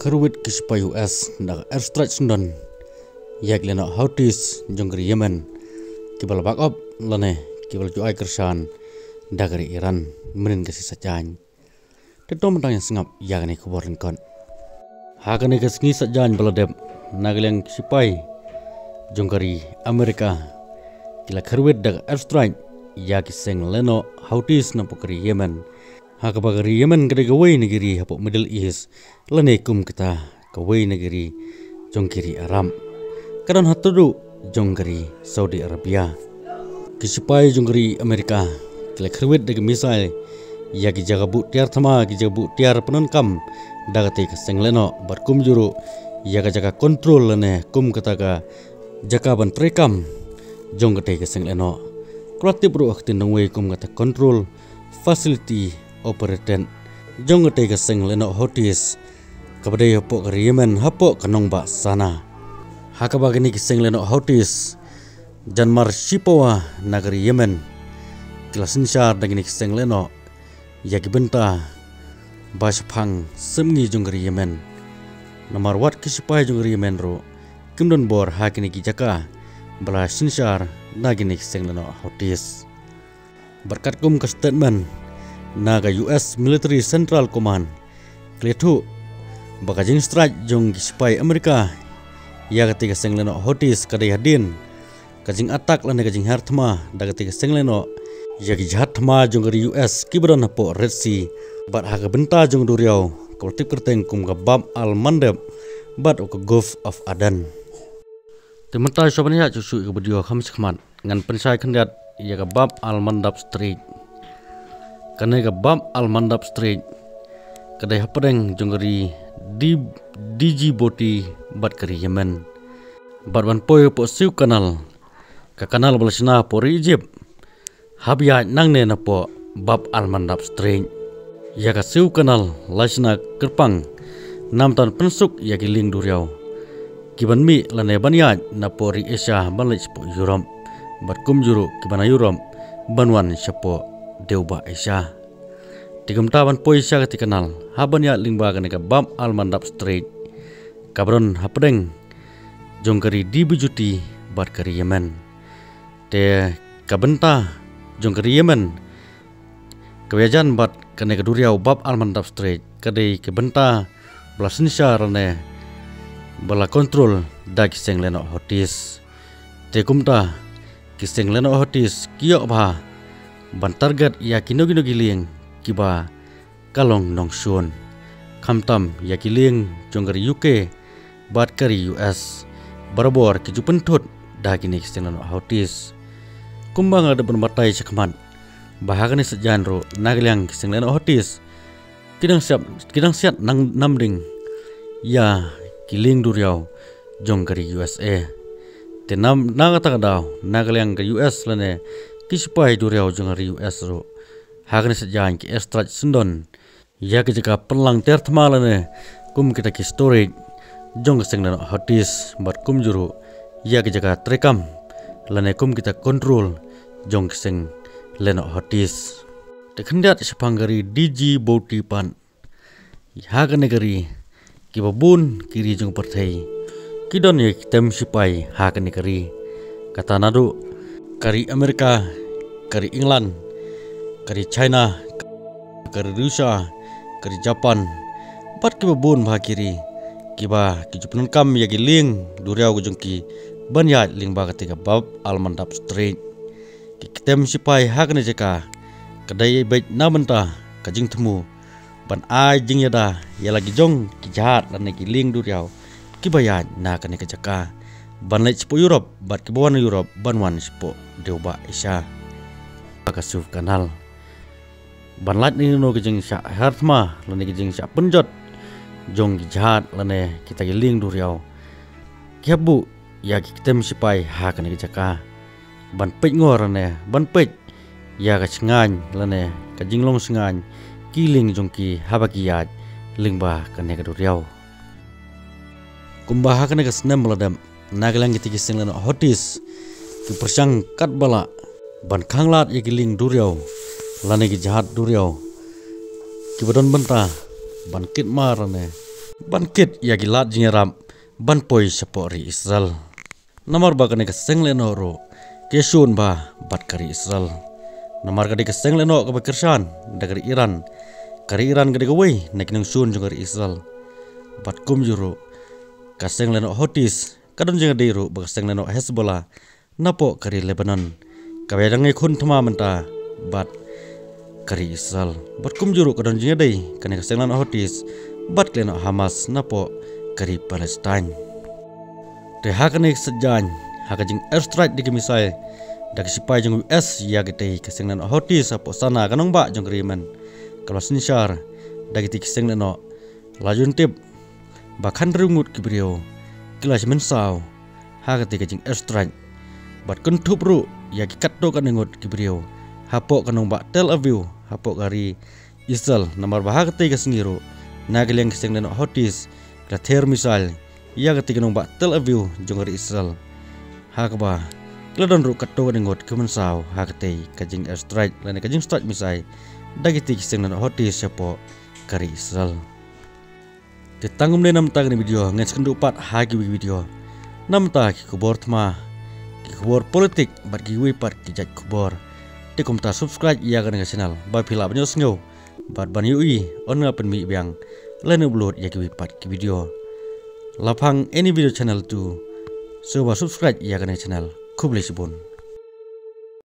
Kerwit kispa US na airstrike sundan yak lena Houthis jonggri Yemen kibal backup lane kibal juai kersan dagari Iran menin kasi sajan tetom tang yang sengap yak ni kuborin kon hakane kasngi sajan baladep nagleng sipai jonggri Amerika kila Kerwit dag airstrike yak seng leno Houthis na pokri Yemen hakabagari Yemen kada gawai negeri hapok Middle East lane kum kita gawai negeri jongkiri Arab kadon hatudu jongkiri Saudi Arabia kisipai jongkiri Amerika kila Kerwit dag misal ya ki jaga bu tiar thama ki jaga bu tiar penankam dagate ka sengleno barkum juru ya ka jaga kontrol lane kum kata ka jaka ban trekam jongkate ka sengleno kreatif bro aktin nangwe kum kata kontrol facility operaten jongate ka sengleno Houthis kabade hapok ka Yemen hapok kanong ba sana hakabagini ki sengleno Houthis janmar sipawa nagari Yemen kilasin syar dagini ki sengleno yaki benta basapang semngi jonggari Yemen namar wat kisipai jonggari Yemen ro kimdon bor hakini ki jaka bala sinsyar nagini ki sengleno Houthis berkat kum ka statement naga US Military Central Command kletu bakajing strike jong kisipai Amerika ya ketika sengleno Houthis kadai hadin kajing atak lan kajing hartma da ketika sengleno ya ki jahat ma jong dari US kibran hapo Red Sea bat haga benta jong duriau koltip kerteng kum ga Bab al-Mandab bat ke Gulf of Aden tementai sobanya cucu ke video khamis khmat ngan pensai kendat ya ke Bab al-Mandab Strait karena ke Bab al-Mandab Strait kadai hapadeng jong dari DG Boti bat kari Yemen bat ban poy po siu kanal ka kanal balasna po Egypt habia nangne na po Bab al-Mandab Strait ya ka siu kanal lasna kerpang namtan pensuk ya giling duriau kiban mi lane banya na po ri Asia banlech po Europe bat kum juru kibana Europe banwan syapo deuba Asia tigam taban po Asia ka kanal habanya lingba ka Bab al-Mandab Strait kabron hapdeng jongkari dibujuti bat kari Yemen te kabenta jongkari Yemen kewajan bat kene keduriau Bab al-Mandab Strait kadai kebenta belasinsyar ne bala kontrol da kiseng leno Houthis te kumta kiseng leno Houthis kiok ba ban target ya kino giling kiba kalong nongsun kamtam ya giling jongkari UK bat kari US barabor kijupentut da kini kiseng leno Houthis kumbang ada bermatai sekman bahagani sejanro nagaliang kiseng leno Houthis kidang siap nang namding ya kiling duriau jongkari USA te nam nagata kadau nagaliang ke US lane kisipai duriau jongkari US ro hagani sejan ki airstrike sundon ya ke jaka pelang tertma lane kum kita ki storage jong kiseng leno Houthis bat kum juru ya ke jaka trekam lane kum kita kontrol jong kiseng leno Houthis tekendat sepanggari DG Boti pan haga negeri kibabun kiri jong partai kidon ye tem sipai haga negeri kata nadu kari Amerika kari England kari China kari Rusia kari Japan bat kibabun bahakiri kiba kijupunan kam ya giling duriau jongki banya lingba ketika Bab al-Mandab Strait kitem sipai hakne jeka kedai baik namenta kajing temu ban ai jing yada ya lagi jong kijahat lan giling duriau kibaya na kane kajaka ban lech po Europe bat kibawan Europe banwan spo deuba Asia pakasuf kanal ban lat ni no kajing sya hartma lan kajing sya penjot jong kijahat lan kita giling duriau kiabu ya kitem sipai hakane kajaka ban pej ngorane ban pej ya ka sengan lane ka jinglong sengan kiling jongki habakiyat lingba kane ka duriau kumbaha kane ka snem meladam nagalang giti kiseng lano Houthis ki persang kat bala ban khanglat ya giling duriau lane ki jahat duriau kibadon benta ban kit marane ban kit ya gilat jinyaram ban poi sapori Israel namar ba kane keseng leno ro kesun ba bat kari Israel namar kade keseng leno ka bakirsan dagari Iran kari Iran kade gawai nek nang sun jungari Israel bat kum juro kaseng leno Houthis kadon jinga deiru ba kaseng leno Hezbollah napo kari Lebanon kabayang kun thama menta bat kari Israel bat kum juro kadon jinga dei kane kaseng leno Houthis bat leno Hamas napo kari Palestine te hakane sejan hakajing airstrike digi misai dak sipai jeng US ya gete kaseng leno Houthis apo sana kanong ba jeng Yemen kalau sinshar dagi ti kaseng leno lajun tip bakhan rungut kibrio kilas mensau hagati kajing airstrike bat kun thupru ya gikatto kanengut kibrio hapo kanong ba Tel Aviv hapo kari Israel namar bahagati kasengiru nageleng kaseng leno Houthis klather misal ya gati kanong ba Tel Aviv jongari Israel hakba kladon ru katto kanengut kemensau hagati kajing airstrike lane kajing strike misai dagiti kaseng leno Houthis hapo kari Israel tangum nam tag ni video ngen skendu pat hagi video nam ta ki kubor thma ki kubor politik bat gi wi pat ki jat kubor te kum ta subscribe ya kan channel ba phila banyo sngo bat ban yui on ngapen mi byang lenu blood ya ki wi pat ki video lapang any video channel tu so ba subscribe ya kan channel kuble sibun